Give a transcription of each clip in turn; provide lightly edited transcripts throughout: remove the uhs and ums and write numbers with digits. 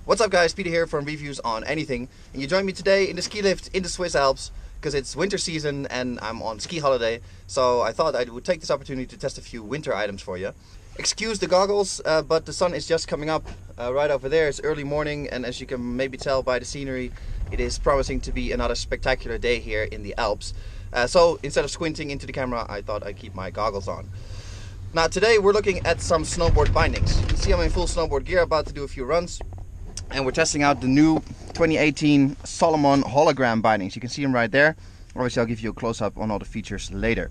What's up guys, Peter here from Reviews on Anything, and you join me today in the ski lift in the Swiss Alps because it's winter season and I'm on ski holiday, so I thought I would take this opportunity to test a few winter items for you. Excuse the goggles, but the sun is just coming up right over there. It's early morning, and as you can maybe tell by the scenery, it is promising to be another spectacular day here in the Alps. So instead of squinting into the camera, I thought I'd keep my goggles on. Now today we're looking at some snowboard bindings. You can see I'm in full snowboard gear, about to do a few runs. And we're testing out the new 2018 SALOMON Hologram bindings. You can see them right there. Obviously I'll give you a close-up on all the features later.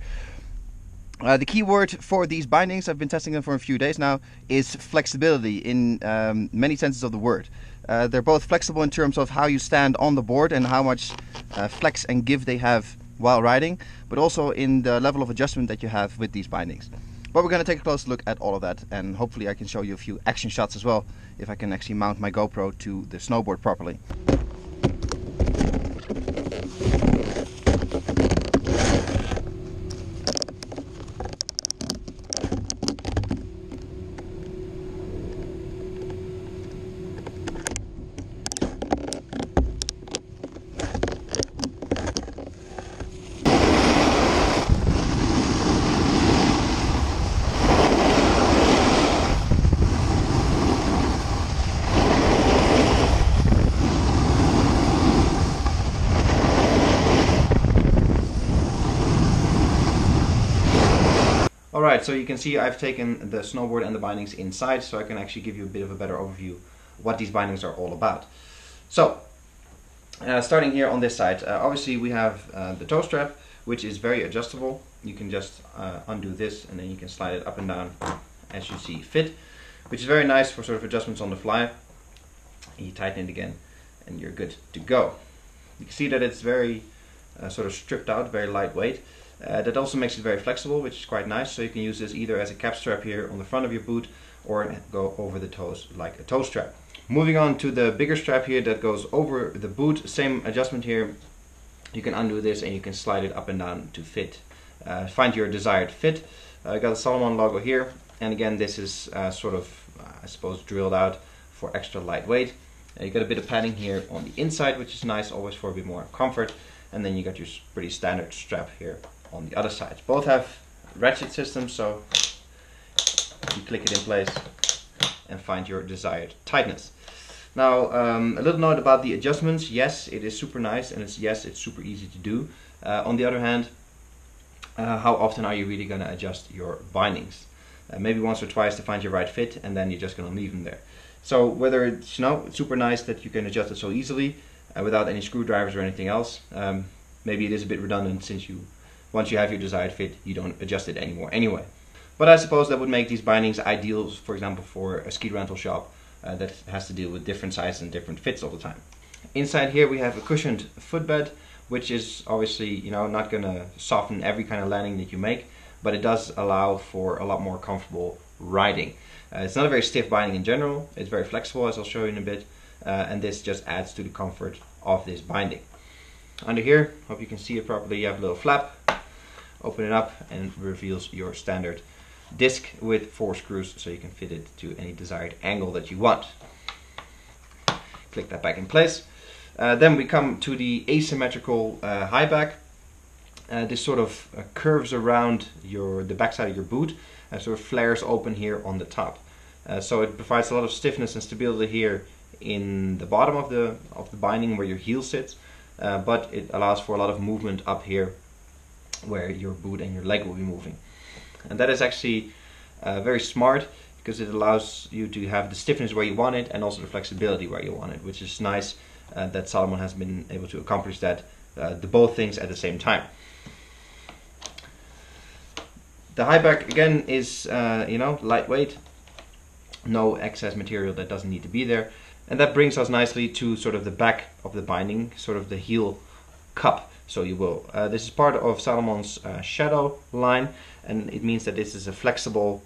The key word for these bindings, I've been testing them for a few days now, is flexibility in many senses of the word. They're both flexible in terms of how you stand on the board and how much flex and give they have while riding, but also in the level of adjustment that you have with these bindings. But we're going to take a close look at all of that, and hopefully I can show you a few action shots as well, if I can actually mount my GoPro to the snowboard properly. Alright, so you can see I've taken the snowboard and the bindings inside, so I can actually give you a bit of a better overview of what these bindings are all about. So, starting here on this side, obviously we have the toe strap, which is very adjustable. You can just undo this and then you can slide it up and down as you see fit, which is very nice for sort of adjustments on the fly. You tighten it again and you're good to go. You can see that it's very sort of stripped out, very lightweight. That also makes it very flexible, which is quite nice, so you can use this either as a cap strap here on the front of your boot or go over the toes like a toe strap. Moving on to the bigger strap here that goes over the boot, same adjustment here. You can undo this and you can slide it up and down to fit. Find your desired fit. I got the Salomon logo here, and again this is sort of, I suppose, drilled out for extra lightweight. You got a bit of padding here on the inside, which is nice, always for a bit more comfort, and then you got your pretty standard strap here on the other side. Both have ratchet systems, so you click it in place and find your desired tightness. Now, a little note about the adjustments. Yes, it is super nice, and it's super easy to do. On the other hand, how often are you really going to adjust your bindings? Maybe once or twice to find your right fit, and then you're just going to leave them there. So whether it's, it's super nice that you can adjust it so easily without any screwdrivers or anything else, maybe it is a bit redundant since once you have your desired fit, you don't adjust it anymore anyway. But I suppose that would make these bindings ideal, for example, for a ski rental shop that has to deal with different sizes and different fits all the time. Inside here we have a cushioned footbed, which is obviously not going to soften every kind of landing that you make, but it does allow for a lot more comfortable riding. It's not a very stiff binding in general. It's very flexible, as I'll show you in a bit, and this just adds to the comfort of this binding. Under here, hope you can see it properly, you have a little flap. Open it up and it reveals your standard disc with 4 screws, so you can fit it to any desired angle that you want. Click that back in place. Then we come to the asymmetrical high-back. This sort of curves around the backside of your boot and sort of flares open here on the top. So it provides a lot of stiffness and stability here in the bottom of the binding where your heel sits, but it allows for a lot of movement up here where your boot and your leg will be moving. And that is actually very smart, because it allows you to have the stiffness where you want it and also the flexibility where you want it, which is nice that Salomon has been able to accomplish that, both things at the same time. The high back again is lightweight, no excess material that doesn't need to be there, and that brings us nicely to sort of the back of the binding, sort of the heel cup. So you will. This is part of Salomon's shadow line, and it means that this is a flexible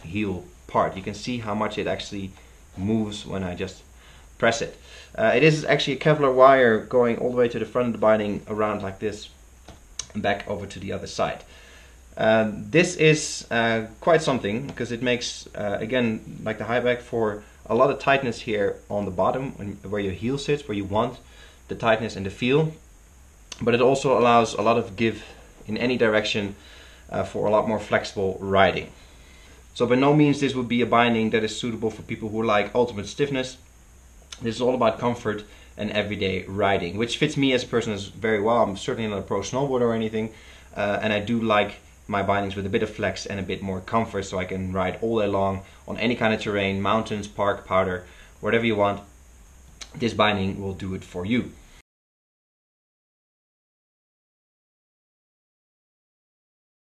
heel part. You can see how much it actually moves when I just press it. It is actually a Kevlar wire going all the way to the front of the binding, around like this, and back over to the other side. This is quite something, because it makes, again, like the high back, for a lot of tightness here on the bottom where your heel sits, where you want the tightness and the feel, but it also allows a lot of give in any direction for a lot more flexible riding. So by no means this would be a binding that is suitable for people who like ultimate stiffness. This is all about comfort and everyday riding, which fits me as a person as very well. I'm certainly not a pro snowboarder or anything, and I do like my bindings with a bit of flex and a bit more comfort, so I can ride all day long on any kind of terrain, mountains, park, powder, whatever you want. This binding will do it for you.